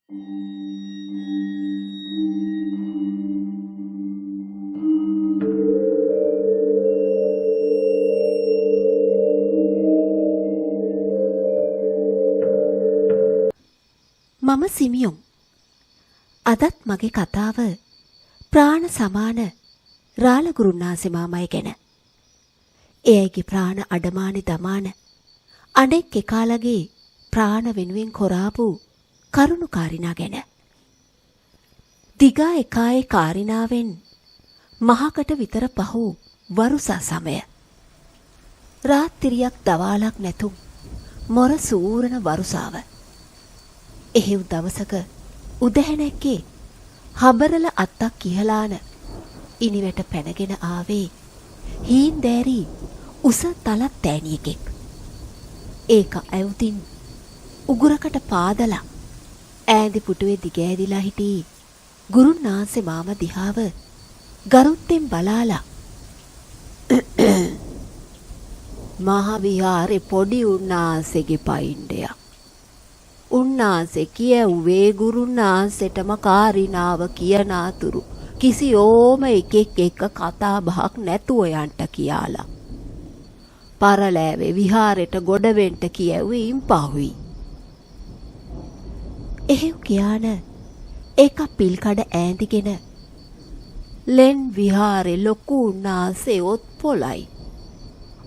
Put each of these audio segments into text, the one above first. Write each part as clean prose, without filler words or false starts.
මම සිමියොන්. අදත් මගේ කතාව ප්‍රාණ සමාන රාලගුරුන්නාන්සේ මාමයි ගැන. එයගේ ප්‍රාණ අඩමානි දමාන අනෙක් එකාලගේ ප්‍රාණ වෙනුවෙන් කොරාපු කරුණු කාරිනා ගැන. දිගා එකායේ කාරිනාවෙන් මහකට විතර පහු වරුසා සමය. රාත්‍රියක් දවාලක් නැතුම් මොර සූරන වරුසාව. එහෙව් දවසක උදැහැනැක්කේ හබරල අත්තක් කියලාන ඉනිවැට පැනගෙන ආවේ හීන් දෑරී උස තලත් තෑනියකෙක්. ඒක ඇවුතින් උගුරකට පාදලා ඈඳි පුටුවේ දිගෑදිලා හිටී ගුරුන්නාන්සේ මාම දිහාව ගරුත්තෙන් බලාලා මහවිහාරේ පොඩි උන්නාන්සේගේ පයින්ඩයක්. උන්නාන්සේ කියව්වේ ගුරුන්නාන්සේටම කාරිනාව කියනාතුරු කිසි ඕම එකෙක් එක්ක කතා බහක් නැතුව යන්ට කියලා. පරලෑවේ විහාරෙට ගොඩවෙන්ට කියව්වේ ඉම්පහුයි. එහෙව් කියාන ඒක පිල්කඩ ඈඳිගෙන ලෙන් විහාරේ ලොකු උන්නාන්සේ ඔත් පොලයි.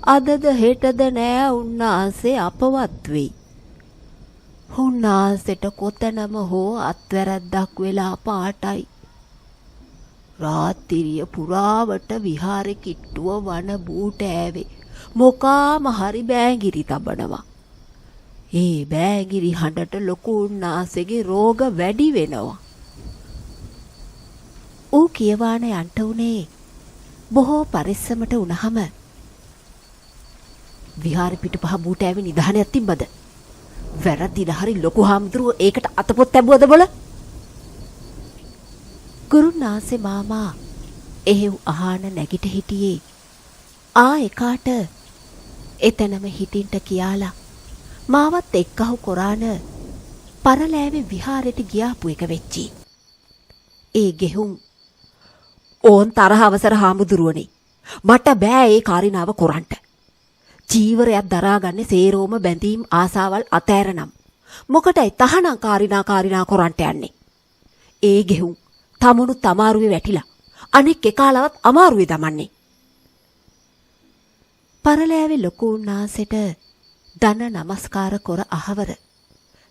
අදද හෙටද නෑ උන්නාන්සේ අපවත් වෙයි. උන්නාන්සේට කොතනම හෝ අත්වැරැද්දක් වෙලා පාටයි. රාත්‍රිය පුරාවට විහාරේ කිට්ටුව වන බූට ඇවේ මොකාම හරි බෑගිරි තබනවා. ඒ බෑගිරි හඬට ලොකු උන්නාන්සේගේ රෝග වැඩි වෙනවා. ඌ කියවාන යන්ට උනේ බොහෝ පරිස්සමට වුණහම විහාරේ පිටුපහ බූට ඇවේ නිධානයක් තිබ්බද? වැරදිලා හරි ලොකු හාමුදුරුවෝ ඒකට අතපොත් තැබුවද බොල? ගුරුන්නාන්සේ මාමා එහෙව් අහාන නැගිට හිටියේ එකාට එතනම හිටින්ට කියලා මාවත් එක්කහු කොරාන පරලෑවේ විහාරෙට ගියාපු එක වෙච්චි. ඒ ගෙහුම් ඕන් තරහ අවසර හාමුදුරුවනේ මට බෑ ඒ කාරිනාව කොරන්ට. ජීවරයක් දරාගන්නේ සේරෝම බැඳීම් ආසාවල් අතෑරනම් මොකටයි තහනම් කාරිනා කොරන්ට යන්නේ. ඒ ගෙහුම් තමුණුත් අමාරුවේ වැටිලා අනෙක් එකාලවත් අමාරුවේ දමන්නේ. පරලෑවේ ලොකු උන්නාන්සේට දන නමස්කාර කොර අහවර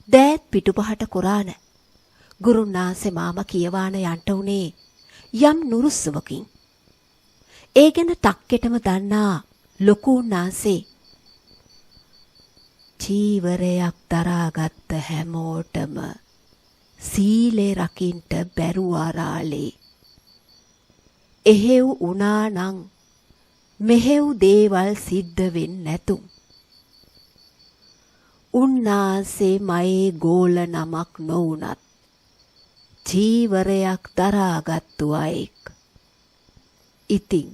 දෑත් පිටුපහට කොරාන ගුරුන්නාන්සේ මාම කියවාන යන්ට උනේ යම් නුරුස්සුවකින්. ඒ ගැන ටක්කෙටම දන්නා ලොකු උන්නාන්සේ චීවරයක් දරාගත්ත හැමෝටම සීලේ රකින්ට බැරුවාරාලේ. එහෙව් උනානං මෙහෙව් දේවල් සිද්ධ වෙන්නේ නැතුම්. උන්නාන්සේ මයේ ගෝල නමක් නොවුනත් චීවරයක් දරාගත්තු අයෙක්. ඉතින්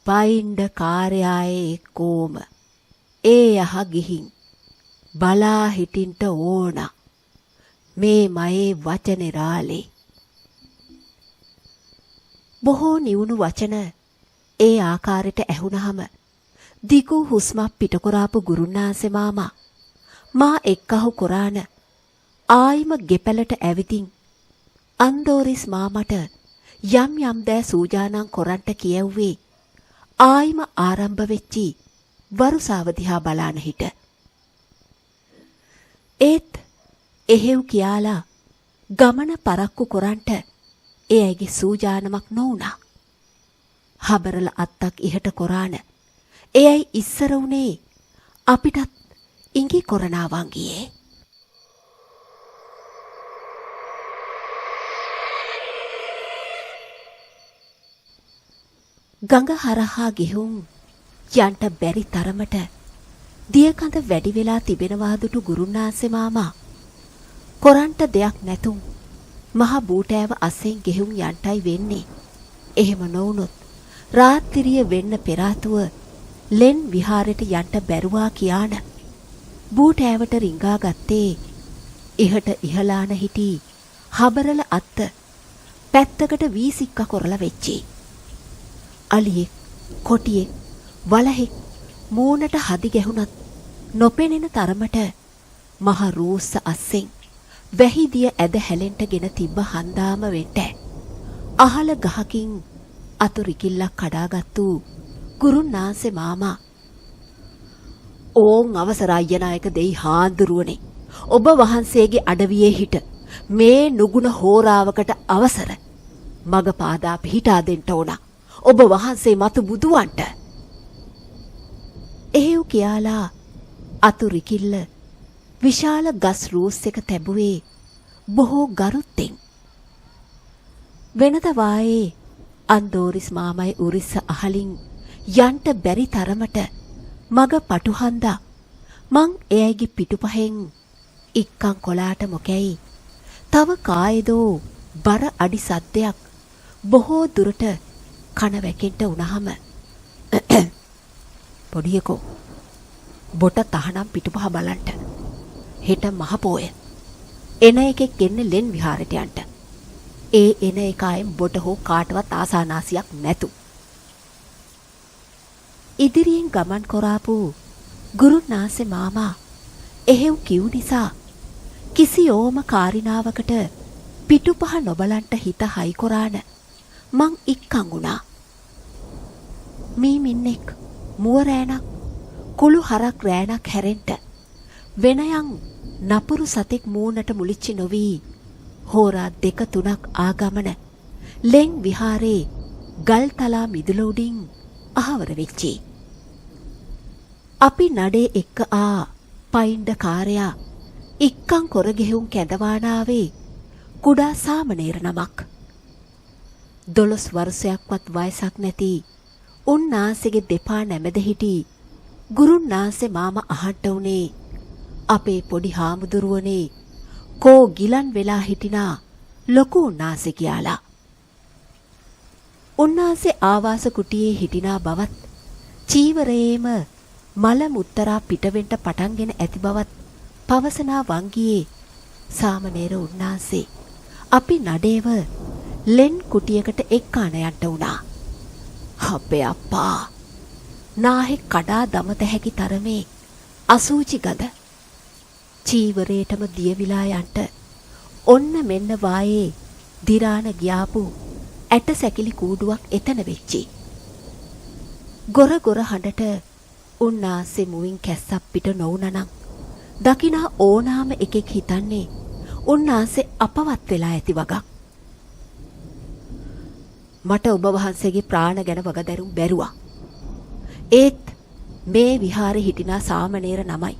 පයින්ඩ කාර්යායේ එක්කෝම ඒ යහ ගිහින් බලා හිටින්ට ඕන මේ මයේ වචනේ රාලේ. බොහෝ නිවුණු වචන ඒ ආකාරයට ඇහුණහම දිගු හුස්මක් පිටකොරාපු ගුරුන්නාන්සේ මාමා මා එක්කහු කොරාන ආයිම ගෙපැලට ඇවිතින් අන්දෝරිස් මාමට යම් දෑ සූජානං කොරන්ට කියව්වේ ආයිම ආරම්භ වෙච්චි වරුසාව දිහා බලාන හිට. ඒත් එහෙව් කියාලා ගමන පරක්කු කොරන්ට ඒ අයගේ සූජානමක් නොවුණා. හබරල අත්තක් ඉහට කොරාන ඒ අයි ඉස්සර උනේ අපිටත් ඉඟි කොරනාවන් ගියේ. ගඟ හරහා ගෙහුම් යන්ට බැරි තරමට දියකඳ වැඩි වෙලා තිබෙනවා දුටු ගුරුන්නාන්සේ මාමා කොරන්ට දෙයක් නැතුම් මහ බූටෑව අස්සෙන් ගෙහුම් යන්ටයි වෙන්නේ. එහෙම නොවුනොත් රාත්‍රිය වෙන්න පෙරාතුව ලෙන් විහාරයට යන්ට බැරුවා කියාන බූටෑවට රිංගා ගත්තේ ඉහට ඉහලාන හිටි හබරල අත්ත පැත්තකට වීසික්ක කොරලා වෙච්චි. අලියෙක් කොටියෙක් වලහෙක් මූණට හදි ගැහුණත් නොපෙනෙන තරමට මහ රූස්ස අස්සෙන් වැහිදිය ඇද හැලෙන්ට ගෙන තිබ්බ හන්දාම වෙට අහල ගහකින් අතු රිකිල්ලක් කඩාගත්තු ගුරුන්නාන්සේ මාමා ඕන් අවසර අයියනායක දෙයි හාන්දුරුවනේ ඔබ වහන්සේගේ අඩවියේ හිට මේ නුගුණ හෝරාවකට අවසර මග පාදා පිහිටා දෙන්න ඕන ඔබ වහන්සේ මතු බුදුවන්ට එහෙව් කියාලා අතු රිකිල්ල විශාල ගස් රූස් එක තැබුවේ බොහෝ ගරුත්තෙන් වෙනද වායේ අන්දෝරිස් මාමයි උරිස්ස අහලින් යන්ට බැරි තරමට මග පටුහන්දා මං එයයිගේ පිටුපහෙන් ඉක්කං කොලාට මොකැයි තව කායදෝ බර අඩි සද්දයක් බොහෝ දුරට කන වැකෙන්ට උනහම පොඩියකෝ බොට තහනම් පිටුපහ බලන්ට හෙට මහපෝය එන එකෙක් එන්නේ ලෙන් විහාරයට යන්ට ඒ එන එකයින් බොට හෝ කාටවත් ආසානාසියක් නැතු ඉදිරියෙන් ගමන් කොරාපු ගුරුනාන්සේ මාමා එහෙව් කිව් නිසා කිසි ඕම කාරිනාවකට පිටුපහ නොබලන්ට හිත හයි කොරාන මං ඉක්කං වුණා මී මින්නෙක් මුව රෑනක් කුළු හරක් රෑනක් හැරෙන්ට වෙනයන් නපුරු සතෙක් මූණට මුලිච්චි නොවී හෝරා 2-3ක් ආගමන ලෙන් විහාරේ ගල් තලා මිදුල උඩින් අහවර වෙච්චි. අපි නඩේ එක්ක පයින්ඩ කාරයා ඉක්කං කොරගෙහුම් කැඳවානාවේ කුඩා සාමනේර නමක්. 12 වර්ෂයක්වත් වයසක් නැති උන්නාන්සේගේ දෙපා නැමෙද හිටි ගුරුන්නාන්සේ මාමා අහන්න උනේ අපේ පොඩි හාමුදුරුවනේ කෝ ගිලන් වෙලා හිටිනා ලොකු උන්නාන්සේ කියලා. උන්නාන්සේ ආවාස කුටියේ හිටිනා බවත් චීවරයේම මල මුත්තරා පිටවෙන්ට පටන්ගෙන ඇති බවත් පවසනා වංගියේ සාමනේර උන්නාන්සේ අපි නඩේව ලෙන් කුටියකට එක්කාන යන්න උනා. අපේ අප්පා නාහෙ කඩා දමත හැකි තරමේ අසූචි ගඳ චීවරේටම දියවිලා යන්ට ඔන්න මෙන්න වායේ දිරාන ගියාපු ඇට සැකිලි කූඩුවක් එතන වෙච්චි. ගොර ගොර හඬට උන්නාන්සේ මුවින් කැස්සක් පිට නොවුනනම් දකිනා ඕනාම එකෙක් හිතන්නේ උන්නාන්සේ අපවත් වෙලා ඇති වගක්. මට ඔබ වහන්සේගේ ප්‍රාණ ගැන වගදැරුම් බැරුවා. ඒත් මේ විහාරේ හිටිනා සාමනේර නමයි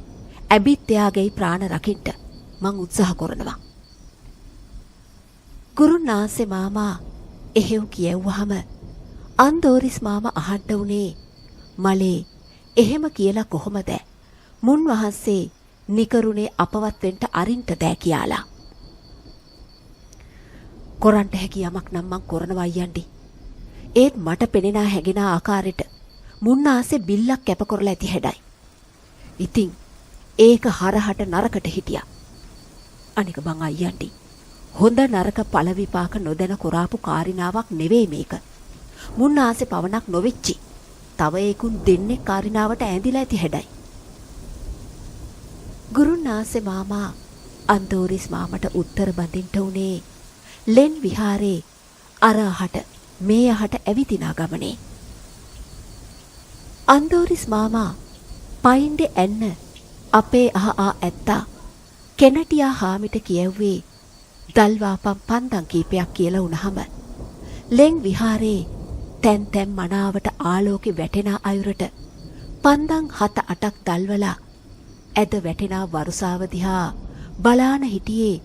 ඇබිත් එයාගේ ප්‍රාණ රකින්න මං උත්සාහ කරනවා. ගුරුනාන්සේ මාමා එහෙව් කියවුවාම අන්දෝරිස් මාමා අහන්න උනේ මලේ එහෙම කියලා කොහොමද මුන් වහන්සේ නිකරුණේ අපවත් වෙන්න අරින්ට දෑ කියලා. කොරන්ට හැකි යමක් නම් මං කරනවා යන්නේ. ඒත් මට පෙනෙන හැගෙන ආකාරයට මුන්නාසේ බිල්ලක් කැප කරලා ඇති හැඩයි. ඉතින් ඒක හරහට නරකට හිටියා. අනික බං අයියන්ටි හොඳ නරක ඵල විපාක නොදැන කරාපු කාරිනාවක් නෙවෙයි මේක. මුන්නාසේ පවණක් නොවෙච්චි. තව ඒකුන් දෙන්නේ කාරිනාවට ඇඳිලා ඇති හැඩයි. ගුරුනාන්සේ මාමා අන්දෝරිස් මාමට උත්තර බඳින්න උනේ ලෙන් විහාරේ අර අහට මේ අහට ඇවිදිනා ගමනේ. අන්දෝරිස් මාමා පයින්ඩේ ඇන්න අපේ ඇත්තා කෙනටියා හාමිට කියව්වේ දල්වාපම් පන්දම් කීපයක් කියලා වුණහම ලෙන් විහාරේ තැන් තැන් මනාවට ආලෝකෙ වැටෙන අයුරට පන්දම් 7-8ක් දල්වලා ඇද වැටෙන වරුසාව දිහා බලාන හිටියේ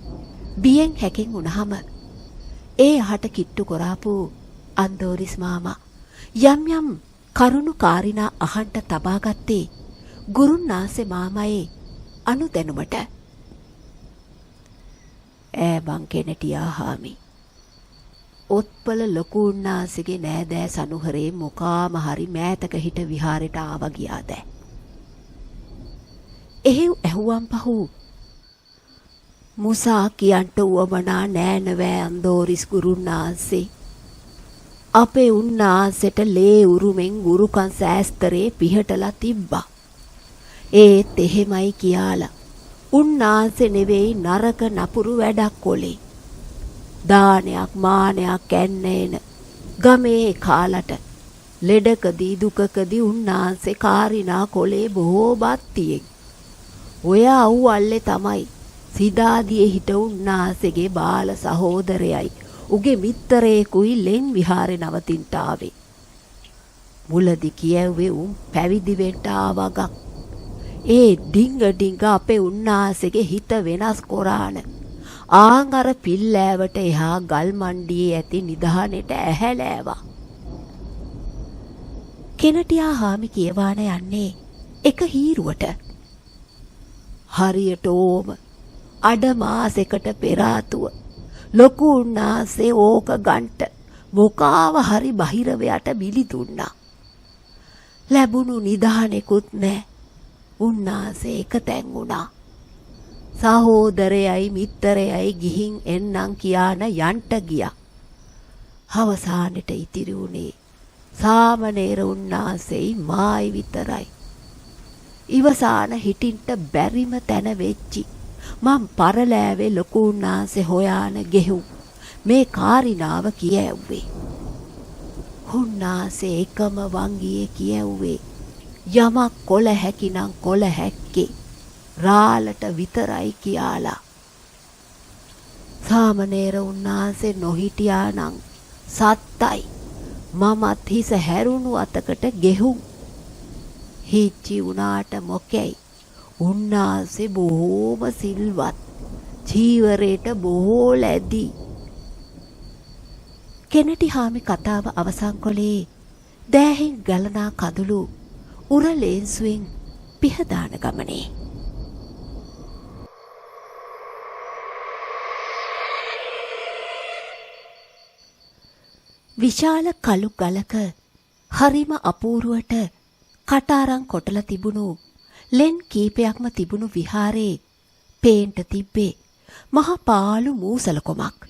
බියෙන් හැකෙන් වුණහම ඒ අහට කිට්ටු කරාපු අන්දෝරිස් මාමා යම් යම් කරුණු කාරිනා අහන්ට තබා ගත්තේ ගුරුන්නාන්සේ මාමයේ අනුදැනුමට. ඈ බං කෙනටියා හාමි ඔත්පල ලොකු උන්නාන්සේගේ නෑදෑ සනුහරේ මොකාම හරි මෑතක හිට විහාරයට ආවා ගියාද? එහෙව් ඇහුවම් පහු මුසා කියන්ට උවමනා නෑනවෑ අන්දෝරිස් ගුරුන්නාන්සේ. අපේ උන්නාන්සෙට ලේ උරුමෙන් ගුරුකන් සෑස්තරේ පිහටලා තිබ්බා. ඒත් එහෙමයි කියලා උන්නාන්සේ නෙවෙයි නරක නපුරු වැඩක් කොලේ. දානයක් මානයක් ඇන්නේන ගමේ කාලට ලෙඩකදී දුකකදී උන්නාන්සේ කාරිනා කොලේ බොහෝ බත්තියෙන්. ඔය අවුල්ලේ තමයි සිදාදියේ හිට උන්නාන්සේගේ බාල සහෝදරයයි උගේ මිත්තරයෙකුයි ලෙන් විහාරේ නවතින්ට ආවේ. මුලදි කියව්වේ උන් පැවිදි වෙන්න ආවගක්. ඒ ඩිංග අපේ උන්නාන්සේගේ හිත වෙනස් කොරාන. ආන් අර පිල්ලෑවට එහා ගල් මණ්ඩියේ ඇති නිධානෙට ඇහැලෑවා. කෙනටියා හාමි කියවාන යන්නේ එක හීරුවට. හරියට ඕම අඩ මාසෙකට පෙර ආතුව ලොකු උන්නාන්සේ ඕක ගන්ට මොකාව හරි බහිරවයට බිලි දුන්නා. ලැබුණු නිධානෙකුත් නෑ. උන්නාන්සේ එක තැන් වුණා. සහෝදරයයි මිත්තරයයි ගිහින් එන්නම් කියාන යන්ට ගියා. අවසානෙට ඉතිරි වුණේ සාමණේර උන්නාන්සේයි මායි විතරයි. ඉවසාන හිටින්ට බැරිම තැන වෙච්චි මං පරලෑවේ ලොකු උන්නාන්සේ හොයාන ගෙහුම් මේ කාරිනාව කියැව්වේ. උන්නාන්සේ එකම වංගියේ කියැව්වේ යමක් කොළ හැකිනම් කොළ හැක්කේ රාලට විතරයි කියලා. සාමණේර උන්නාන්සේ නොහිටියා නම් සත්තයි මමත් හිස හැරුණු අතකට ගෙහුම්. හිච්චි වුණාට මොකෙයි උන්නාන්සේ බොහෝම සිල්වත් ජීවරයට බොහෝ ලැබී. කෙනටි හාමි කතාව අවසන් කොලේ දෑහෙන් ගලනා කඳුළු උරලේන්සුවෙන් පිහදාන ගමනේ. විශාල කළු ගලක හරිම අපූරුවට කටාරම් කොටලා තිබුණු ලෙන් කීපයක්ම තිබුණු විහාරේ පේන්ට තිබ්බේ මහ පාළු මූසල කොමක්.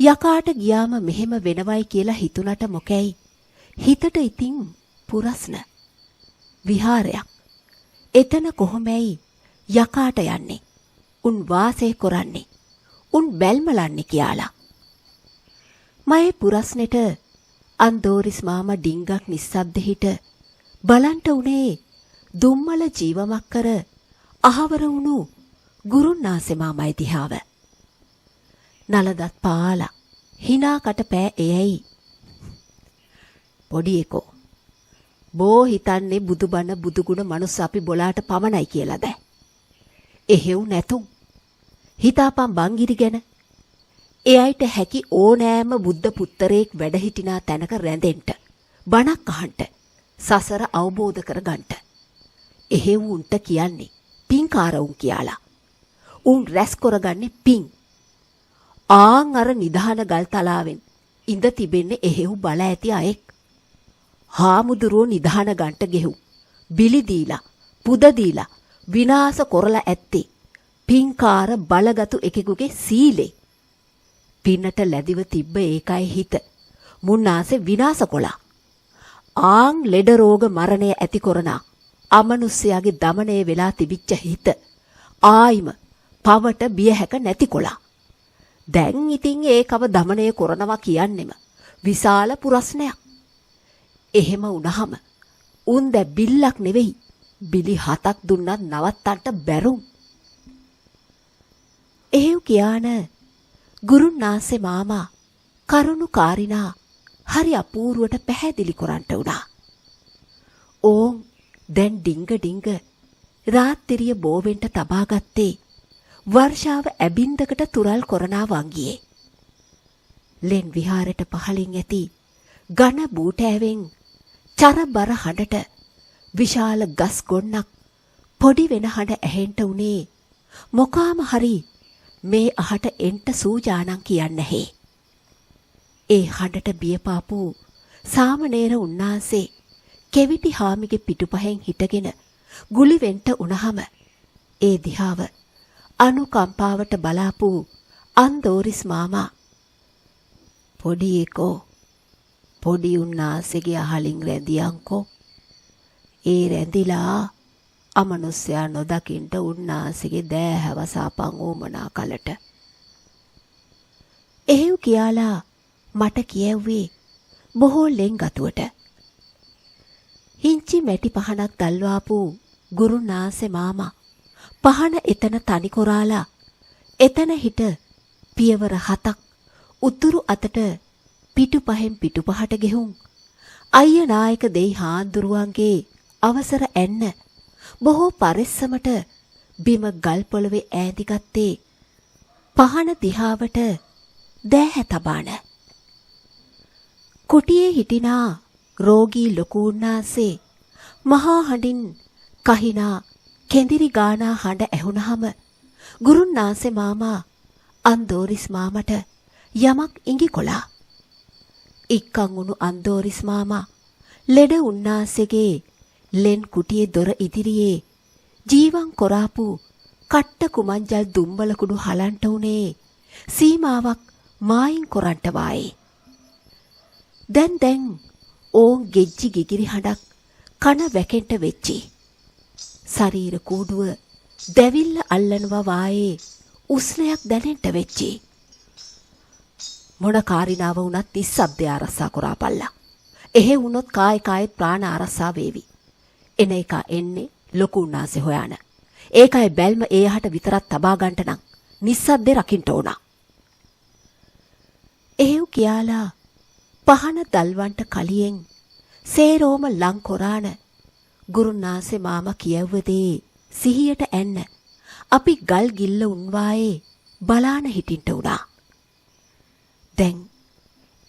යකාට ගියාම මෙහෙම වෙනවයි කියලා හිතුණට මොකැයි හිතට ඉතින් පුරස්න. විහාරයක්. එතන කොහොමයි යකාට යන්නේ? උන් වාසය කරන්නේ. උන් බැල්මලන්නේ කියලා. මයේ පුරස්නෙට අන්දෝරිස් මාම ඩිංගක් නිස්සබ්ද හිට බලන්ට උනේ දුම්මල ජීවමක් කර අහවර වුණු ගුරුන්නාන්සේ මාමයි දිහාව. නලදත් පාලා හිනාකට පෑ එයයි. පොඩි එකෝ බෝ හිතන්නේ බුදුබණ බුදුගුණ මනුස්ස අපි බොලාට පමණයි කියලාද? එහෙව් නැතුම් හිතාපම් බංගිරි ගැන. එයයිට හැකි ඕනෑම බුද්ධ පුත්තරයෙක් වැඩ හිටිනා තැනක රැඳෙන්න, බණක් අහන්න, සසර අවබෝධ කරගන්න. එහෙව් උන්ට කියන්නේ පින්කාර උන් කියලා. උන් රැස් කරගන්නේ පින්. ආන් අර නිධාන ගල් තලාවෙන් ඉඳ තිබෙන්නේ එහෙව් බල ඇති අයෙක්. හාමුදුරුවෝ නිධාන ගන්ට ගෙහුම් බිලි දීලා පුද දීලා විනාශ කරලා ඇත්තේ පින්කාර බලගතු එකෙකුගේ සීලේ. පින්නට ලැබිව තිබ්බ ඒකයි හිත මුන්නාසේ විනාශ කොලා. ආන් ලෙඩ රෝග මරණය ඇති කරනා අමනුෂ්‍යයාගේ দমনය වෙලා තිබිච්ච හිත ආයිම පවට බිය හැක නැති කොලා. දැන් ඉතින් ඒකව দমনය කරනවා කියන්නෙම විශාල පුරස්නයක්. එහෙම වුණාම උන් දැ බිල්ලක් නෙවෙයි බිලි 7ක් දුන්නත් නවත්තන්න බැරුම්. එහෙව් කියාන ගුරුන්නාන්සේ මාමා කරුණු කාරිනා හරි අපූර්වට පැහැදිලි කරන්ට වුණා. ඕන් දැන් ඩිංග රාත්‍රිය බෝවෙන්ට තබාගත්තේ වර්ෂාව ඇබින්දකට තුරල් කරනා වංගියේ. ලෙන් විහාරයට පහලින් ඇති ඝන බූටෑවෙන් චරබර හඬට විශාල ගස් ගොන්නක් පොඩි වෙන හඬ ඇහෙන්ට උනේ මොකාම හරි මේ අහට එන්ට සූජානං කියන්නේ. ඒ හඬට බියපාපු සාමණේර උන්නාන්සේ කෙවිටි හාමිගේ පිටුපහෙන් හිටගෙන ගුලි වෙන්ට උනහම ඒ දිහාව අනුකම්පාවට බලාපු අන්දෝරිස් මාමා පොඩි එකෝ පොඩි උන්නාසෙගේ අහලින් රැඳියන්කෝ ඒ රැඳිලා අමනුස්සයා නොදකින්ට උන්නාසෙගේ දෑහැවසාපන් ඕමනා කලට එහෙව් කියාලා මට කියව්වේ බොහෝ ලෙන් ගතුවට හිංචි මැටි පහනක් දල්වාපු ගුරුනාසෙ මාමා පහන එතන තනි කොරාලා එතන හිට පියවර 7ක් උතුරු අතට පිටුපහෙන් පිටුපහට ගෙහුම් අයිය නායක දෙයි හාන්දුරුවන්ගේ අවසර ඇන්න බොහෝ පරිස්සමට බිම ගල් පොළවේ ඈඳිගත්තේ පහන දිහාවට දෑහැ තබාන කුටියේ හිටිනා රෝගී ලොකු උන්නාසේ මහා හඬින් කහිනා කෙඳිරි ගානා හඬ ඇහුනහම ගුරුන්නාසේ මාමා අන්දෝරිස් මාමට යමක් ඉඟි කොලා ඉක්කන් උණු අන්දෝරිස් මාමා ලෙඩ උන්නාසේගේ ලෙන් කුටියේ දොර ඉදිරියේ ජීවන් කොරාපු කට්ට කුමංජල් දුම්බල කුඩු හලන්ට උනේ සීමාවක් මායින් කොරන්ට වායේ දැන් ඕන් ගෙජ්ජි ගිගිරි හඬක් කන වැකෙන්ට වෙච්චි ශරීර කූඩුව දැවිල්ල අල්ලනවා වායේ උස්නයක් දැනෙන්ට වෙච්චි මොන කාරිනාව වුණත් නිස්සබ්දය ආරක්ෂා කරාපල්ලා එහෙ වුණොත් කායිකායත් ප්‍රාණ ආරක්ෂා වේවි එන එක එන්නේ ලොකු උන්නාසේ හොයාන ඒකයි බැල්ම එයාට විතරක් තබා ගන්නට නම් නිස්සද්දේ රකින්න ඕන එහෙව් කියාලා පහන දල්වන්ට කලියෙන් සේරෝම ලං කොරාන ගුරුනාසේ මාමා කියවුවදී සිහියට ඇන්න අපි ගල් ගිල්ල උන්වායේ බලාන හිටින්ට උනා දැන්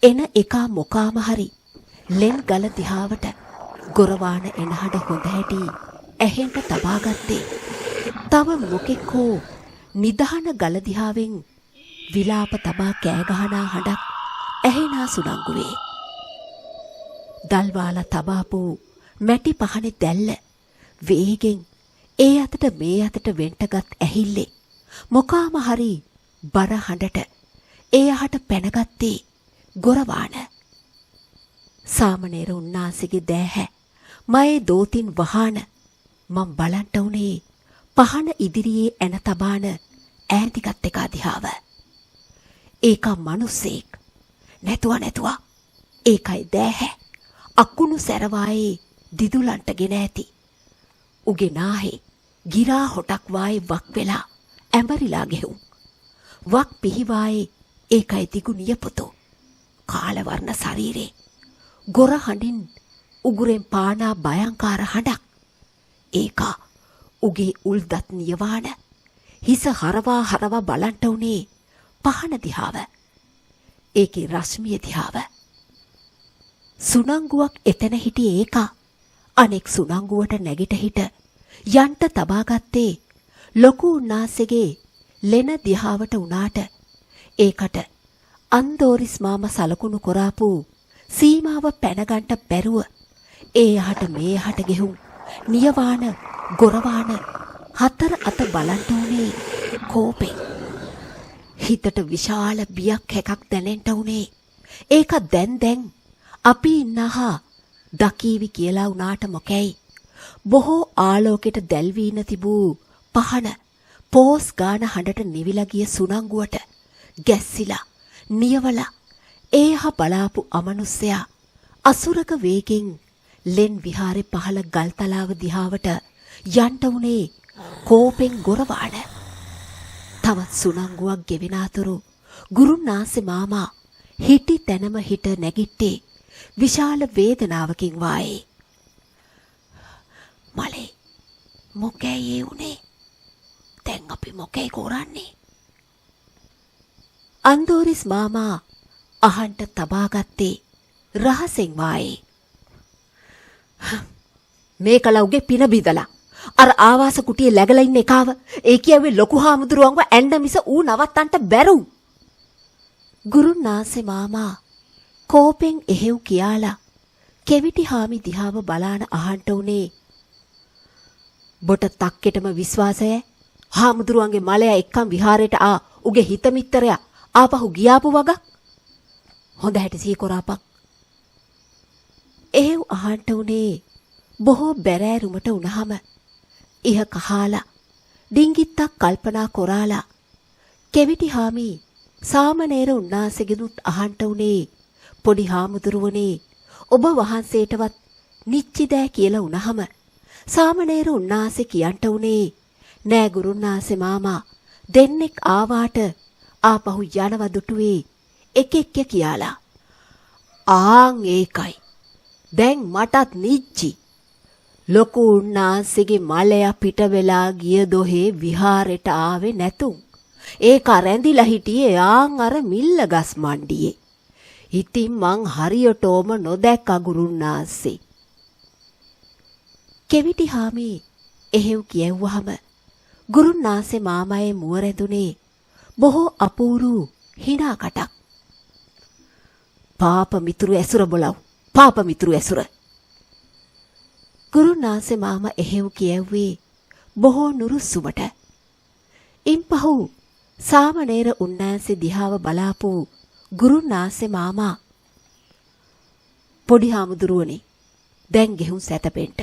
එන එකා මොකාම හරි ලෙන් ගල දිහාවට ගොරවාන එනහඩ හොඳ හැටි ඇහෙන්ට තබාගත්තේ තව මොකෙක් හෝ නිදහන ගල දිහාවෙන් විලාප තබා කෑගහනා හඬක් ඇහෙනා සුනංගුවේ දල්වාලා තබාපු මැටි පහනේ දැල්ල වේගෙන් ඒ අතට මේ අතට වෙන්ටගත් ඇහිල්ලේ මොකාම හරි බර හඬට ඒ අහට පැනගත්තේ ගොරවාන සාමනීර උන්නාසේගේ දෑහැ මයේ දෝතින් වහාන මම බලන්ට උනේ පහන ඉදිරියේ එන තබාන ඈඳිගත් එක දිහාව ඒක මිනිස්සෙක් නැතුව ඒකයි දෑහැ අකුණු සැරවායේ දිදුලන්ටගෙන ඇති උගේ නාහේ ගිරා හොටක් වායේ වක් වෙලා ඇඹරිලා ගෙහුම් වක් පිහිවායේ ඒකයි දිගු නියපොතු කාලවර්ණ ශරීරේ ගොර හඬින් උගුරෙන් පානා භයංකාර හඬක් ඒකා උගේ උල්දත් නියවාන හිස හරවා බලන්ට උනේ පහන දිහාව ඒකේ රශ්මිය දිහාව සුනංගුවක් එතන හිටි ඒකා අනෙක් සුනංගුවට නැගිට හිට යන්ට තබාගත්තේ ලොකු උන්නාසේගේ ලෙන දිහාවට උනාට ඒකට අන්දෝරිස් මාමා සලකුණු කොරාපු සීමාව පැනගන්ට බැරුව ඒ යහට මේ යහට ගෙහුම් නියවාන ගොරවාන හතර අත බලන්ට උනේ කෝපෙන් හිතට විශාල බියක් හැකක් දැනෙන්ට උනේ ඒක දැන් අපි ඉන්නහා දකීවි කියලා උනාට මොකැයි බොහෝ ආලෝකයට දැල්වීන තිබූ පහන පෝස් ගාන හඬට නිවිලා ගිය සුනංගුවට ගැස්සිලා නියවලා ඒහ බලාපු අමනුස්සයා අසුරක වේගෙන් ලෙන් විහාරේ පහළ ගල්තලාව දිහාවට යන්ට උනේ කෝපෙන් ගොරවාන තවත් සුනංගුවක් ගෙවෙන අතුරු ගුරුනාසේ මාමා හිටි තැනම හිට නැගිට්ටේ විශාල වේදනාවකින් වායේ මලේ මොකැයි ඒ උනේ දැන් අපි මොකැයි කරන්නේ අන්දෝරිස් මාමා අහන්ට තබාගත්තේ රහසෙන් වායේ මේකලව්ගේ පින බිදලා අර ආවාස කුටියේ läගලා ඉන්න එකාව ඒ කියවේ ලොකු හාමුදුරුවන්ව ඇඬ මිස ඌ නවත්තන්න බැරු ගුරුනාසේ මාමා කෝපෙන් එහෙව් කියාලා කෙවිටි හාමි දිහාව බලාන අහන්ට උනේ බොට තක්කෙටම විශ්වාසය හාමුදුරුවන්ගේ මලයා එක්කම් විහාරයට උගේ හිත මිත්තරයා ආපහු ගියාපු වගක්. හොඳ හැටි සීකොරාපක්. එහෙව් අහන්ට උනේ බොහෝ බැරෑරුමට උනහම ඉහ කහාලා ඩිංගිත්තක් කල්පනා කොරාලා කෙවිටි හාමි සාමණේර උන්නාසෙගෙනුත් අහන්ට උනේ පොඩි හාමුදුරුවනේ ඔබ වහන්සේටවත් නිච්චි දෑ කියලා උනහම සාමණේර උන්නාසෙ කියන්ට උනේ නෑ ගුරුන්නාසෙ මාමා දෙන්නෙක් ආවාට ආපහු යනව දුටුවේ එක කියලා. ආන් ඒකයි. දැන් මටත් නිච්චි. ලොකු උන්නාසෙගේ මලයා පිට වෙලා ගිය දොහේ විහාරෙට ආවේ නැතුම්. ඒක රැඳිලා හිටියේ ආන් අර මිල්ල ගස් මණ්ඩියේ. ඉතින් මං හරියටම නොදැක්ක ගුරුන්නාසෙ. කෙවිටි හාමි එහෙව් කියවුවහම ගුරුන්නාසෙ මාමයේ මුව රැඳුනේ බොහෝ අපූරු හිනාකටක්. පාප මිතුරු ඇසුර බොලව්. පාප මිතුරු ඇසුර. ගුරුන්නාසෙ මාම එහෙව් කියවුවේ බොහෝ නුරුස්සුමට. ඉන්පහු සාමණේර උන්නාසෙ දිහාව බලාපු ගුරුන්නාසෙ මාමා පොඩි හාමුදුරුවනේ දැන් ගෙහුම් සැතපෙන්ට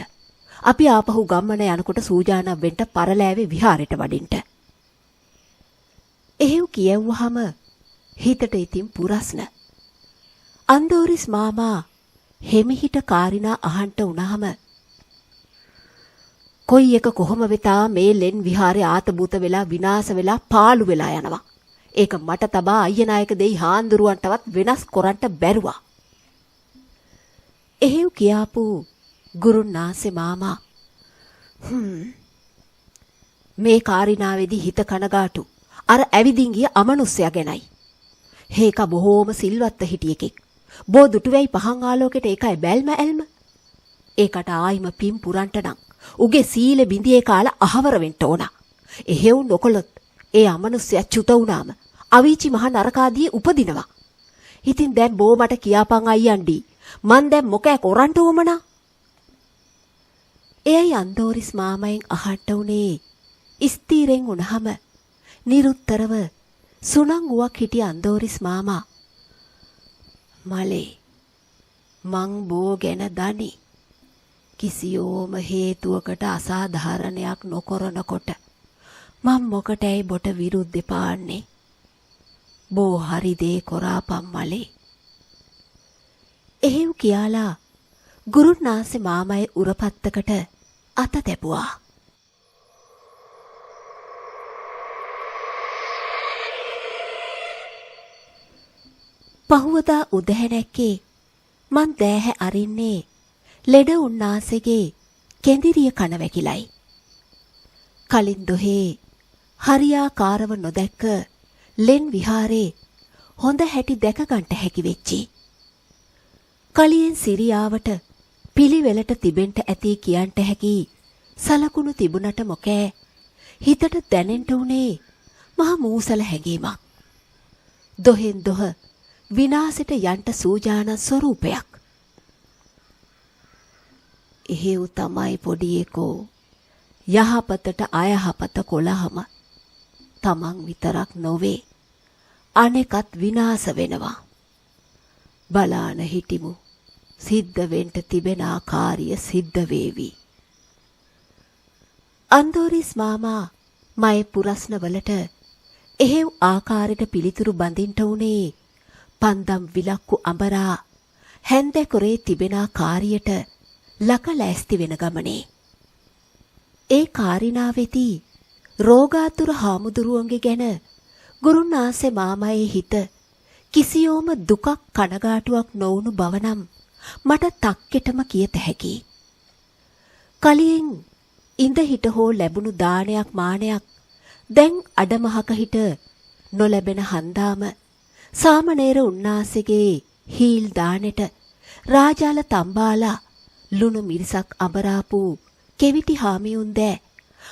අපි ආපහු ගම්මන යනකොට සූජානම් වෙන්න පරලෑවේ විහාරෙට වඩින්ට. එහෙව් කියවුවහම හිතට ඉතින් පුරස්න. අන්දෝරිස් මාමා හෙමිහිට කාරිනා අහන්ට උනහම කොයි එක කොහොම වෙතා මේ ලෙන් විහාරේ ආතබූත වෙලා විනාශ වෙලා පාළු වෙලා යනවා. ඒක මට තබා අයියනායක දෙයි හාන්දුරුවන්ටවත් වෙනස් කරන්න බැරුවා. එහෙව් කියාපු ගුරුන්නාසෙ මාමා මේ කාරිනාවේදී හිත කනගාටු අර ඇවිදින් ගිය අමනුස්සයා ගැනයි. හේක බොහෝම සිල්වත්ත හිටියෙකෙක්. බෝ දුටුවේයි පහන් ආලෝකෙට ඒකයි බැල්ම ඇල්ම. ඒකට ආයිම පින් පුරන්ට නම් උගේ සීල බිඳියේ කාලා අහවර වෙන්න ඕන. එහෙව් නොකොලොත් ඒ අමනුස්සයා චුත වුණාම අවීචි මහ නරකාදී උපදිනවා. ඉතින් දැන් බෝ මට කියාපන් අයියන්ඩි මන් දැන් මොකෑ කොරන්ට ඕමනා. එයයි අන්දෝරිස් මාමයෙන් අහන්න උනේ ස්ථීරෙන් වුණහම නිරුත්තරව සුණංගුවක් හිටිය අන්දෝරිස් මාමා මලේ මං බෝ ගැන දනි කිසියෝම හේතුවකට අසාධාරණයක් නොකරනකොට මං මොකටයි බොට විරුද්ධ පාන්නේ බෝ හරි දේ කොරාපම් මලේ. එහෙව් කියාලා ගුරුන්නාසෙ මාමයේ උරපත්තකට අත තැබුවා. පහුවදා උදැහැනැක්කේ මං දෑහැ අරින්නේ ලෙඩ උන්නාසෙගේ කෙඳිරිය කන වැකිලයි. කලින් දොහේ හරියාකාරව නොදැක්ක ලෙන් විහාරේ හොඳ හැටි දැකගන්ට හැකි වෙච්චි. කලියෙන් සිරියාවට පිළිවෙලට තිබෙන්ට ඇති කියන්ට හැකි සලකුණු තිබුණට මොකෑ හිතට දැනෙන්ට උනේ මහ මූසල හැඟීමක්. දොහෙන් දොහ විනාසෙට යන්ට සූජාන ස්වරූපයක්. එහෙව් තමයි පොඩි එකෝ යහපතට අයහපත කොළහම තමන් විතරක් නොවේ අනෙකත් විනාශ වෙනවා. බලාන හිටිමු සිද්ධ වෙන්න තිබෙන ආකාරිය සිද්ධ වේවි. අන්දෝරිස් මාමා මයේ පුරස්නවලට එහෙව් ආකාරයට පිළිතුරු බඳින්ට උනේ පන්දම් විලක්කු අඹරා හැන්දැකොරේ තිබෙන කාරියට ලකලෑස්ති වෙන ගමනේ. ඒ කාරිනාවෙති රෝගාතුර හාමුදුරුවන්ගේ ගැන ගුරුන්නාසෙ මාමයේ හිත කිසියෝම දුකක් කනගාටුවක් නොවුණු බවනම් මට තක්කෙටම කියත හැකි. කලින් ඉඳ හිට හෝ ලැබුණු දානයක් මානයක් දැන් අඩමහක හිට නොලැබෙන හන්දාම සාමණේර උන්නාසෙගේ හීල් දානෙට රාජාල තම්බාලා ලුණු මිරිසක් අඹරාපු කෙවිටි හාමියුන් දෑ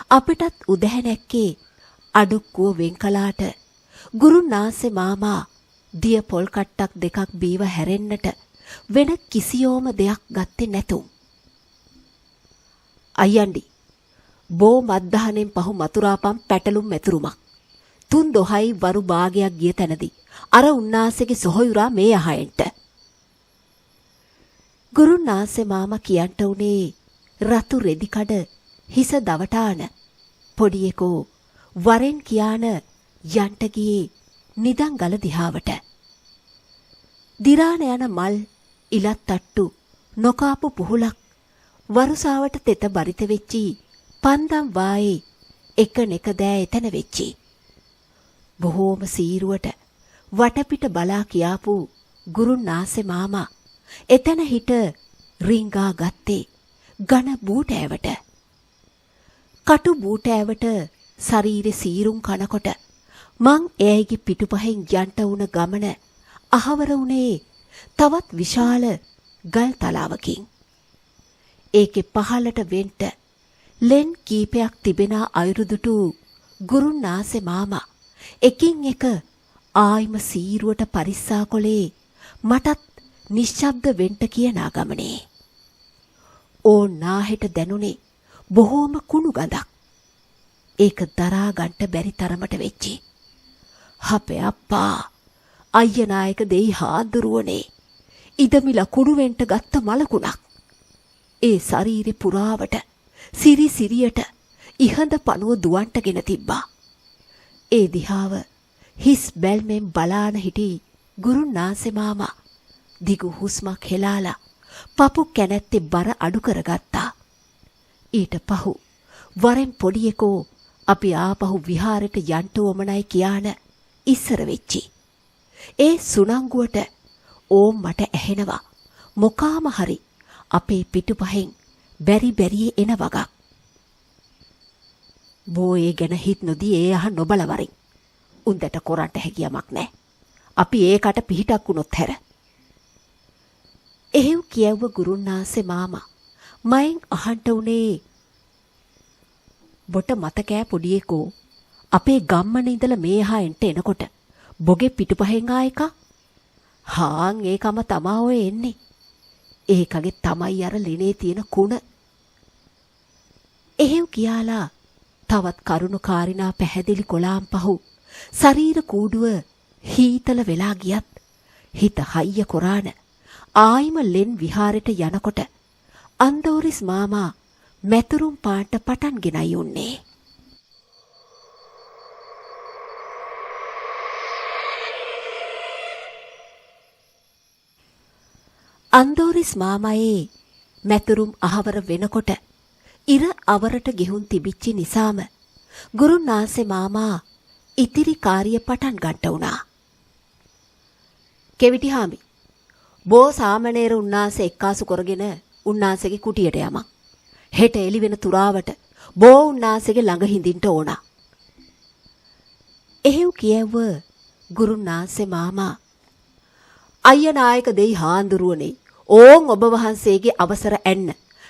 අපිටත් උදැහැනැක්කේ අඩුක්කුව වෙන්කලාට ගුරුන්නාසෙ මාමා දිය පොල් කට්ටක් දෙකක් බීව හැරෙන්නට වෙන කිසියෝම දෙයක් ගත්තේ නැතුම්. අයියන්ඩි බෝ මද්දහනෙන් පහු මතුරාපම් පැටලුම් මෙතුරුමක්. 3 වරු භාගයක් ගිය තැනදී අර උන්නාසේගේ සොහොයුරා මේ අහයෙන්ට. ගුරුනාසේ මාමා කියන්ට උනේ රතු රෙදි කඩ හිස දවටාන පොඩි එකෝ වරෙන් කියාන යන්ට ගියේ නිදන් ගල දිහාවට. දිරාන යන මල් ඉලත් තට්ටු නොකාපු පුහුලක් වරුසාවට තෙත බරිත වෙච්චි පන්දම් වායේ එක නෙක දෑ එතන වෙච්චි. බොහෝම සීරුවට වටපිට බලා කියාපු ගුරුනාසේ මාමා එතන හිට රිංගා ගත්තේ ඝන බූටෑවට. කටු බූටෑවට ශරීරෙ සීරුම් කනකොට මං එයයිගේ පිටුපහෙන් යන්ට වුණ ගමන අහවර වුණේ තවත් විශාල ගල් තලාවකින්. ඒකේ පහළට වෙන්ට ලෙන් කීපයක් තිබෙන අයුරුදුටු ගුරුනාසේ මාමා එකින් එක ආයිම සීරුවට පරිස්සා කොලේ මටත් නිශ්ශබ්ද වෙන්ට කියනා ගමනේ. ඕන්නාහෙට දැනුනේ බොහෝම කුණු ගඳක්. ඒක දරා ගන්නට බැරි තරමට වෙච්චි. අපේ අප්පා අයියනායක දෙයි හාදුරුවනේ ඉදමිල කුණු වෙන්ට ගත්ත මලකුණක්. ඒ ශරීරෙ පුරාවට සිරි සිරියට ඉහඳ පණුව දුවන්ටගෙන තිබ්බා. ඒ දිහාව හිස් බැල්මෙන් බලාන හිටි ගුරුනාසේ මාමා දිගු හුස්මක් හෙලාලා පපු කැනැත්තේ බර අඩු කරගත්තා. ඊට පහු වරෙන් පොඩි එකෝ අපි ආපහු විහාරෙට යන්ට ඕමනයි කියාන ඉස්සර වෙච්චි. ඒ සුනංගුවට ඕම් මට ඇහෙනවා මොකාම හරි අපේ පිටුපහෙන් බැරි බැරියේ එන වගක්. බෝ ඒ ගැන හිත නොදී ඒ අහ නොබල වරින්. උන්දට කොරන්ට හැකියාවක් නැහැ. අපි ඒකට පිහිටක් වුණොත් හැර. එහෙව් කියවුව ගුරුනාසේ මාමා මයෙන් අහන්ට උනේ බොට මතකෑ පොඩි එකෝ අපේ ගම්මන ඉඳලා මේ අහෙන්ට එනකොට බොගේ පිටුපහෙන් ආ එක හාන් ඒකම තමා ඔය එන්නේ. ඒකගේ තමයි අර ලිනේ තියෙන කුණ. එහෙව් කියාලා තවත් කරුණු කාරිනා පැහැදිලි කොලාම් පහු ශරීර කූඩුව හීතල වෙලා ගියත් හිත හයිය කොරාන ආයිම ලෙන් විහාරෙට යනකොට අන්දෝරිස් මාමා මෙතුරුම් පාට පටන් ගෙනයි උන්නේ. අන්දෝරිස් මාමයේ මෙතුරුම් අහවර වෙනකොට ඉර අවරට ගෙහුන් තිබිච්චි නිසාම ගුරුනාසේ මාමා ඉතිරි කාර්ය පටන් ගන්නට වුණා. කෙවිටි හාමි බෝ සාමණේර උන්නාසේ එක්කාසු කරගෙන උන්නාසේගේ කුටියට යමක්. හෙට එළි වෙන තුරාවට බෝ උන්නාසේගේ ළඟ හිඳින්න ඕන. එහෙව් කියව ගුරුනාසේ මාමා අයියනායක දෙයි හාන්දුරුවනේ ඕන් ඔබ වහන්සේගේ අවසර ඇන්න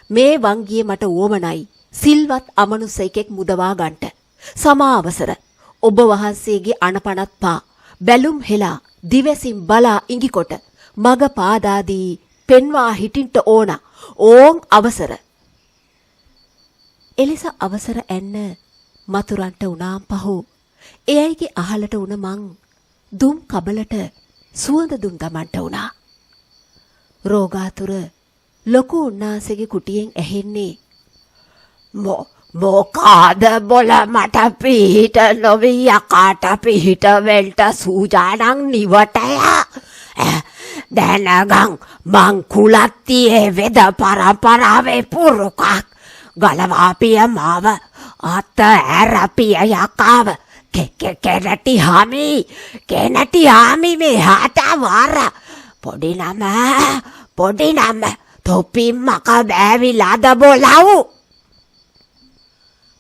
මේ වංගියේ මට ඕමනයි සිල්වත් අමනුස්සයෙක් මුදවා ගන්නට සමා අවසර ඔබ වහන්සේගේ අනපනත් පා බැලුම් හෙලා දිවසින් බලා ඉඟිකොට මග පාදාදී පෙන්වා හිටින්ට ඕන ඕන් අවසර. එලෙස අවසර ඇන්න මතුරන්ට උනාම් පහු එයයිගේ අහලට උන මං දුම් කබලට සුවඳ දුම් දමන්ට උනා. රෝගාතුර ලොකු උන්නාසේගේ කුටියෙන් ඇහෙන්නේ මොකාද බොල මට පිහිට නොවී යකාට පිහිට වෙල්ට සූජානං නිවටය දැනගං මං කුලත්තියේ වෙද පරම්පරාවේ පුරුකක් ගලවාපිය මාව අත්ත ඇරපිය යකාව කෙනටි හාමි මෙහාට වර පොඩි නම තොපින් මක බෑවිලාද බොලව්.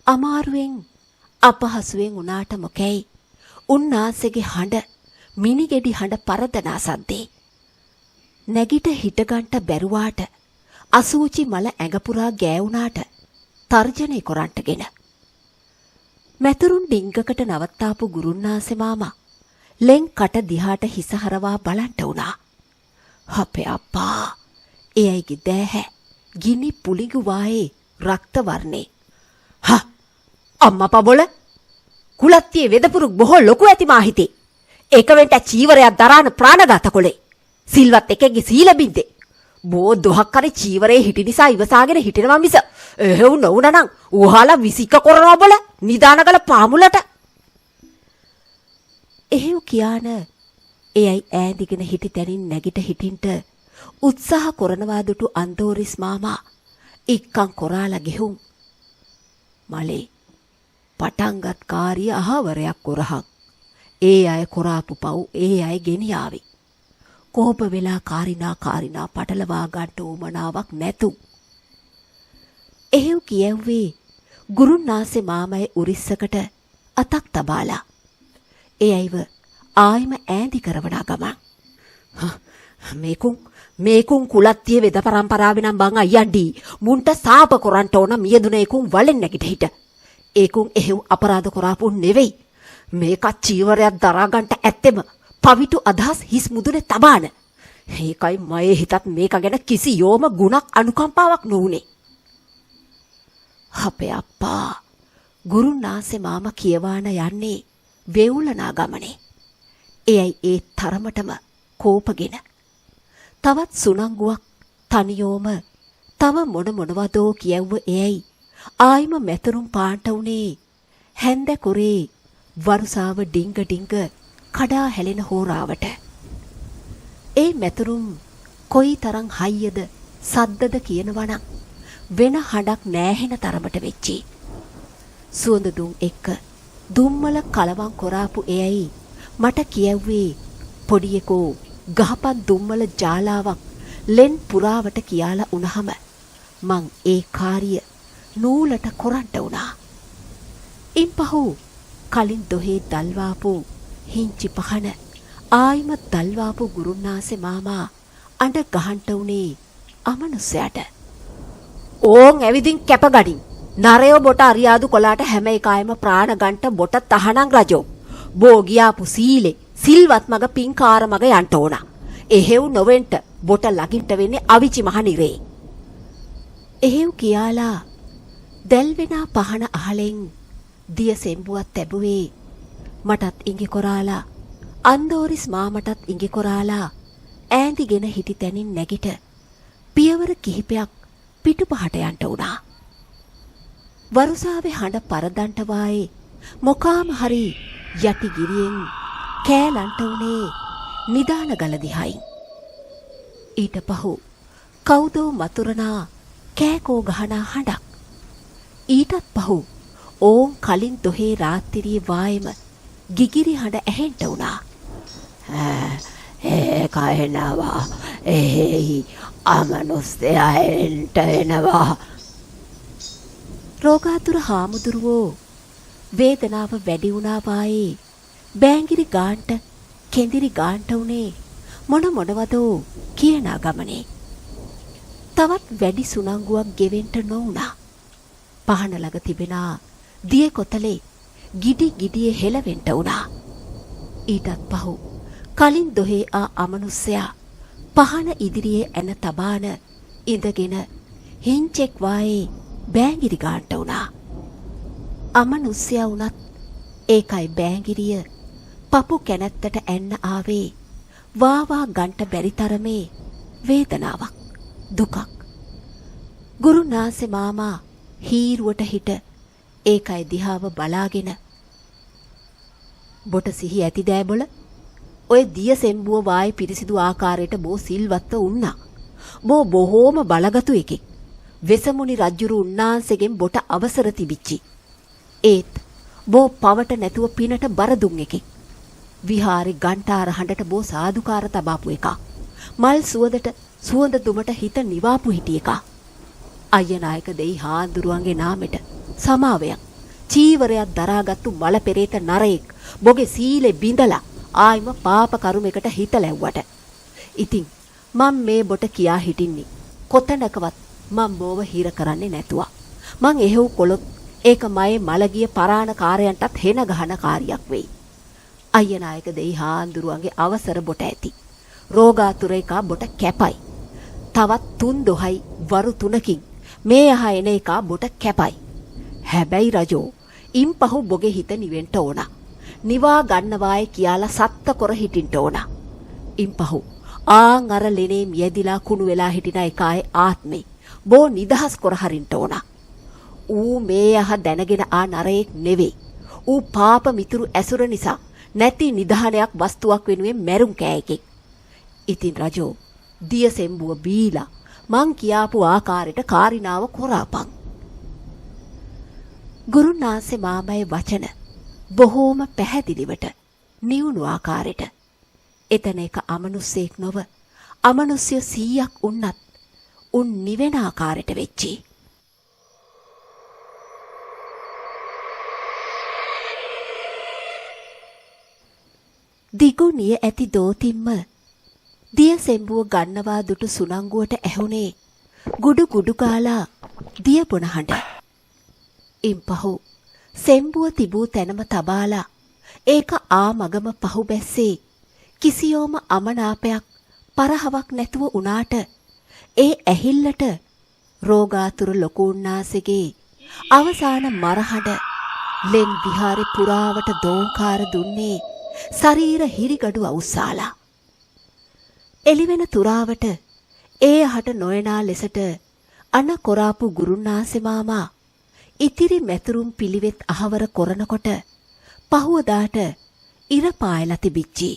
අමාරුවෙන් අපහසුවෙන් උනාට මොකැයි උන්නාසේගේ හඬ මිනිගෙඩි හඬ පරදනා සද්දේ. නැගිට හිටගන්ට බැරුවාට අසූචි මල ඇඟපුරා ගෑවුනාට තර්ජනය කොරන්ටගෙන. මැතුරුන් ඩිංගකට නවත්තාපු ගුරුන්නාසේ මාමා ලෙන් කට දිහාට හිස හරවා බලන්ට වුණා. අපේ අප්පා එයයිගේ දෑහැ ගිනි පුලිඟු වායේ රක්ත වර්ණේ. අම්මා පබොල කුලත්තියේ වෙදපුරු බොහෝ ලොකු ඇති මා හිතේ. එක වෙන්ට චීවරයක් දරාන ප්‍රාණඝාත කොලේ. සිල්වත් එකෙක්ගේ සීල බින්දේ. බෝ දොහක් කරේ චීවරේ හිටි නිසා ඉවසාගෙන හිටිනවා මිස එහෙව් නොවුනනම් උහාලා විසික කරනවා බල නිදානකල පාමුලට. එහෙව් කියාන එයයි ඈඳිගෙන හිටි තැනින් නැගිට හිටින්ට උත්සාහ කරනවා දුටු අන්දෝරිස් මාමා ඉක්කන් කොරාලා ගෙහුම් මලේ පටන්ගත් කාරිය අහවරයක් කොරහක්. ඒ අය කොරාපු පව් ඒ අය ගෙනියාවි. කෝප වෙලා කාරිනා පටලවා ගන්න උමනාවක් නැතු. එහෙව් කියව්වේ ගුරුනාසේ මාමයි උරිස්සකට අතක් තබාලා. එයයිව ආයිම ඈඳි කරවනා ගමන්. මේකුන් කුලත්තියේ වෙද පරම්පරාවේ නම් බං අයියන්ඩි මුන්ට සාප කරන්ට ඕන මියදුන ඒකුන් වලෙන් නැගිට හිට. ඒකුන් එහෙව් අපරාධ කරාපු නෙවෙයි. මේකත් චීවරයක් දරා ගන්නට ඇත්තෙම පවිතු අදහස් හිස් මුදුනේ තබාන. ඒකයි මයේ හිතත් මේක ගැන කිසි යෝම ගුණක් අනුකම්පාවක් නොඋනේ. අපේ අප්පා ගුරුනාසේ මාමා කියවාන යන්නේ වේවුලනා ගමනේ. එයයි ඒ තරමටම කෝපගෙන. තවත් සුනංගුවක් තනියෝම තව මොනවදෝ කියව්ව එයයි ආයිම මෙතරුම් පාන්ට උනේ හැන්ද කුරේ වරුසාව ඩිංග කඩා හැලෙන හෝරාවට. ඒ මෙතරුම් කොයි තරම් හයියද සද්දද කියනවනම් වෙන හඩක් නෑහෙන තරමට වෙච්චි. සුවඳ දුම් එක්ක දුම්මල කලවම් කොරාපු එයයි මට කියව්වේ පොඩියකෝ ගහපත් දුම්මල ජාලාවක් ලෙන් පුරාවට කියලා උනහම මං ඒ කාරිය නූලට කොරන්ට වුණා. ඉන්පහු කලින් දොහේ දල්වාපු හිංචි පහන ආයිම දල්වාපු ගුරුනාසේ මාමා අඬ ගහන්ට උනේ අමනුස්සයට. ඕන් ඇවිදින් කැපගඩින් නරයෝ බොට අරියාදු කොලාට හැම එකායම ප්‍රාණ ගන්ට බොට තහනම් රජෝ. බෝ ගියාපු සීලේ සිල්වත් මග පින්කාර මග යන්ට ඕන. එහෙව් නොවෙන්ට බොට ලගින්ට වෙන්නේ අවිචි මහ නිරේ. එහෙව් කියාලා දැල්වෙනා පහන අහලෙන් දිය සෙම්බුවත් තැබුවේ මටත් ඉඟි කොරාලා අන්දෝරිස් මාමටත් ඉඟි කොරාලා ඈඳිගෙන හිටි තැනින් නැගිට පියවර කිහිපයක් පිටුපහට යන්ට වුණා. වරුසාවේ හඬ පරදන්ට වායේ මොකාම හරි යටි ගිරියෙන් කෑලන්ට උනේ නිදාන ගල දිහයින්. ඊට පහු කවුදෝ මතුරනා කෑකෝ ගහනා හඬක්. ඊටත් පහු ඕන් කලින් දොහේ රාත්තිරියේ වායම ගිගිරි හඬ ඇහෙන්ට වුණා. ඒ කයනවා එහි අමනුස්සයා එන්ට එනවා. රෝගාතුර හාමුදුරුවෝ වේදනාව වැඩි වුණා වායේ බෑංගිරි ගාන්ට කෙඳිරි ගාන්ට උනේ මොනවදෝ කියනා ගමනේ. තවත් වැඩි සුනංගුවක් ගෙවෙන්ට නොවුණා. පහන ළඟ තිබෙනා දිය කොතලේ ගිඩියේ හෙලවෙන්ට වුණා. ඊටත් පහු කලින් දොහේ ආ අමනුස්සයා පහන ඉදිරියේ ඇන තබාන ඉඳගෙන හිංචෙක් වායේ බෑංගිරි ගාන්ට වුණා. අමනුස්සයා වුණත් ඒකයි බෑංගිරිය පපු කැනැත්තට ඇන්න ආවේ වාවා ගන්ට බැරි තරමේ වේදනාවක් දුකක්. ගුරුනාසේ මාමා හීරුවට හිට ඒකයි දිහාව බලාගෙන බොට සිහි ඇති දෑබොල ඔය දිය සෙම්බුව වායි පිරිසිදු ආකාරයට බෝ සිල්වත්ව උන්නා. බෝ බොහෝම බලගතු එකෙක්. වෙසමුණි රජුරු උන්නාන්සේගෙන් බොට අවසර තිබිච්චි. ඒත් බෝ පවට නැතුව පිනට බර දුන් එකෙක්. විහාරේ ගන්ටාර හඬට බෝ සාදුකාර තබාපු එක. මල් සුවඳ දුමට හිත නිවාපු හිටි එක. අයියනායක දෙයි හාඳුරුවන්ගේ නාමෙට සමාවයක් චීවරයක් දරාගත්තු මල පෙරේත නරයෙක් බොගේ සීලෙ බිඳලා ආයිම පාප කරුමයකට හිත ලැව්වට. ඉතින් මම මේ බොට කියා හිටින්නේ කොතනකවත් මම බෝව හිර කරන්නේ නැතුවා. මං එහෙව් කොළොත් ඒක මයේ මලගිය පරාණ කාර්යයන්ටත් හෙන ගහන කාර්යයක් වෙයි. අයියනායක දෙයි හාඳුරුවන්ගේ අවසර බොට ඇති. රෝගාතුරේකා බොට කැපයි. තවත් 3 දොහයි වරු 3කින් මේ යහ එන එකා බොට කැපයි. හැබැයි රජෝ ඉන්පහු බොගේ හිත නිවෙන්න ඕන. නිවා ගන්නවායි කියලා සත්ත කොර හිටින්න ඕන. ඉන්පහු ආන් අර ලෙනේ මියදිලා කුණු වෙලා හිටින එකයි ආත්මේ බෝ නිදහස් කර හරින්න ඕන. ඌ මේ අහ දැනගෙන නරයෙක් නෙවෙයි. ඌ පාප මිතුරු ඇසුර නිසා නැති නිධානයක් වස්තුවක් වෙනුවෙන් මැරුම් කෑයෙක්. ඉතින් රජෝ දිය සෙම්බුව බීලා මං කියාපු ආකාරයට කාරිනාව කොරාපන්. ගුරුනාන්සේ මාමයේ වචන බොහෝම පැහැදිලිවට නිවුණු ආකාරයට එතන එක අමනුස්සයෙක් නොව අමනුස්්‍ය 100ක් උන්නත් උන් නිවෙන ආකාරයට වෙච්චි. දිගුනිය ඇති දෝතිම්ම දිය සෙම්බුව ගන්නවා දුටු සුනංගුවට ඇහුනේ ගුඩු ගුඩු ගාලා දිය බොන හඬ. ඉන්පහු සෙම්බුව තිබූ තැනම තබාලා ඒක මගම පහු බැස්සේ කිසියෝම අමනාපයක් පරහවක් නැතුව උනාට ඒ ඇහිල්ලට රෝගාතුර ලොකු උන්නාසේගේ අවසාන මරහඬ ලෙන් විහාරේ පුරාවට දෝංකාර දුන්නේ ශරීර හිරිගඩු අවුස්සාලා. එළිවෙන තුරාවට ඒ අහට නොයනා ලෙසට අන කොරාපු ගුරුන්නාසේ මාමා ඉතිරි මැතුරුම් පිළිවෙත් අහවර කරනකොට පහුවදාට ඉර පායලා තිබිච්චි.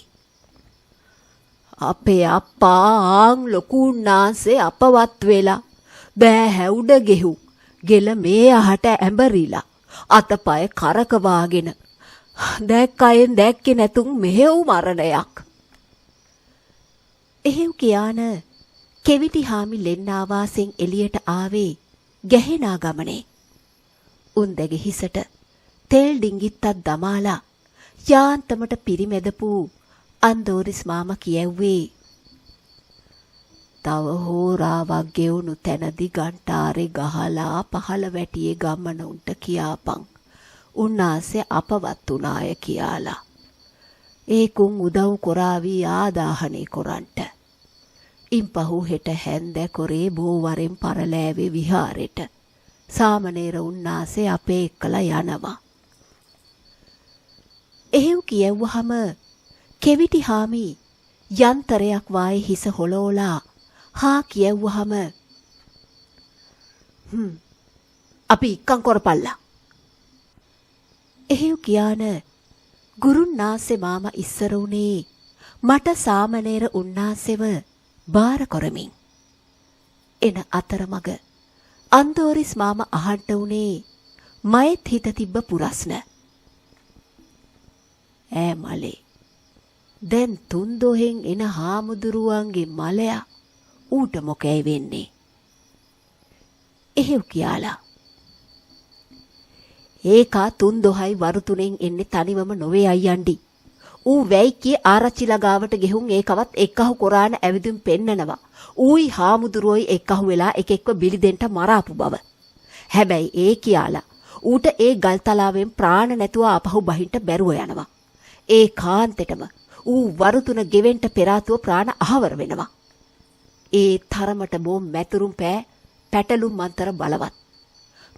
අපේ අප්පා ආන් ලොකු උන්නාසේ අපවත් වෙලා බෑ හැවුඩ ගෙහු ගෙල මේ අහට ඇඹරිලා අතපය කරකවාගෙන දැක්කයෙන් දැක්කේ නැතුම් මෙහෙව් මරණයක්. එහෙව් කියාන කෙවිටි හාමි ලෙන් ආවාසෙන් එළියට ආවේ ගැහෙනා ගමනේ. උන් දෙගේ හිසට තෙල් ඩිංගිත්තක් දමාලා යාන්තමට පිරිමැදපු අන්දෝරිස් මාමා කියව්වේ තව හෝරාවක් ගෙවුණු තැනදි ගන්ටාරේ ගහලා පහළ වැටියේ ගම්මනුන්ට කියාපන් උන්නාසේ අපවත් උනාය කියලා. ඒකුන් උදව් කොරාවී ආදාහනේ කොරන්ට. ඉන්පහු හෙට හැන්ද කොරේ බෝවරෙන් පරලෑවේ විහාරෙට සාමනේර උන්නාසේ අපේ එක්කලා යනවා. එහෙව් කියවුවහම කෙවිටි හාමි යන්තරයක් වායේ හිස හොලෝලා හා කියවුවහම අපි ඉක්කන් කොරපල්ලා. එහෙව් කියාන ගුරුන්නාසේ මාමා ඉස්සර උනේ මට සාමනේර උන්නාසෙව බාර කරමින්. එන අතරමඟ අන්දෝරිස් මාමා අහන්න උනේ මයෙත් හිත තිබ්බ පුරස්න. ඈ මලේ දැන් තුන්දොහෙන් එන හාමුදුරුවන්ගේ මලයා ඌට මොකැයි වෙන්නේ? එහෙව් කියලා. ඒකා තුන්දොහයි වරුතුනෙන් එන්නේ තනිවම නොවේ අයියන්ඩි. ඌ වැයිකේ ආරච්චිලා ගාවට ගෙහුම් ඒකවත් එක්කහු කොරාන ඇවිදුම් පෙන්නනවා. ඌයි හාමුදුරුවෝයි එක්කහු වෙලා එක එක්ව බිලිදෙන්ට මරාපු බව. හැබැයි ඒ කියලා ඌට ඒ ගල්තලාවෙන් ප්‍රාණ නැතුව ආපහු බහින්ට බැරුව යනවා. ඒ කාන්තෙටම ඌ වරුතුන ගෙවෙන්ට පෙරාතුව ප්‍රාණ අහවර වෙනවා. ඒ තරමට බෝ මැතුරුම් පෑ පැටලුම් මන්තර බලවත්.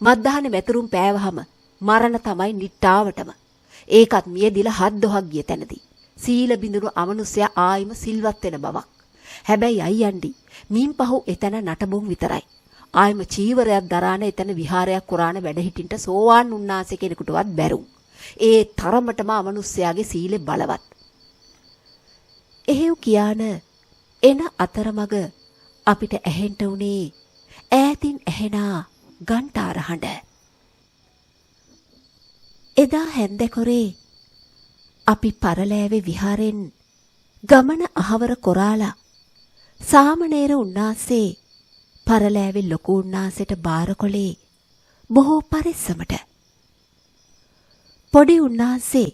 මද්දාහනේ මැතුරුම් පෑවහම මරණ තමයි නිට්ටාවටම. ඒකත් මියදිලා 7 දොහක් ගිය තැනදී සීල බිඳුණු අමනුෂ්‍යයා ආයිම සිල්වත් වෙන බවක්. හැබැයි අයියන්ඩි මින් පහු එතන නටබුන් විතරයි. ආයිම චීවරයක් දරාන එතන විහාරයක් කොරාන වැඩ හිටින්ට සෝවාන් උන්නාසේ කෙනෙකුටවත් බැරුම්. ඒ තරමටම අමනුෂ්‍යයාගේ සීලෙ බලවත්. එහෙව් කියාන එන අතරමඟ අපිට ඇහෙන්න උනේ ඈතින් ඇහෙනා ගන්ටාර හඬ. එදා හැන්දකොරේ අපි පරලෑවේ විහාරෙන් ගමන අහවර කොරාලා සාමනේර උන්නාසේ පරලෑවේ ලොකු උන්නාසෙට බාරකොලේ බොහෝ පරිස්සමට. පොඩි උන්නාසේ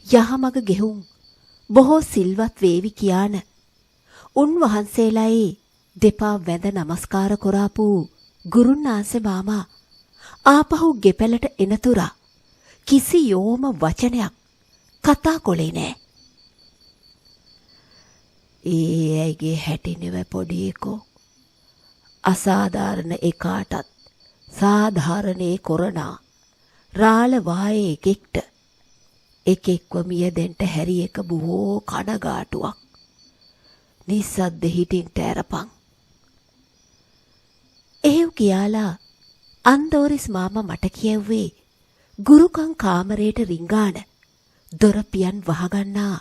යහමග ගෙහුම් බොහෝ සිල්වත් වේවි කියාන උන්වහන්සේලායි දෙපා වැඳ නමස්කාර කොරාපු ගුරුන්නාසේ මාමා ආපහු ගෙපැලට එනතුරා කිසියෝම වචනයක් කතා කොලේ නෑ. ඒ ඇයිගේ හැටිනෙව පොඩි එකෝ අසාධාරණ එකාටත් සාධාරණේ කොරනා රාළ වායේ එකෙක්ට එකෙක්ව මියදෙන්ට හැරි එක බොහෝ කනගාටුවක්. නිස්සද්ද හිටින්ට ඇරපන්. එහෙව් කියාලා අන්දෝරිස් මාමා මට කියව්වේ ගුරුකන් කාමරයට රිංගාන දොර පියන් වහගන්නා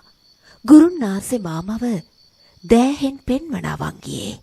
ගුරුන්නාන්සේ මාමව දෑහෙන් පෙන්වනවා වංගියේ.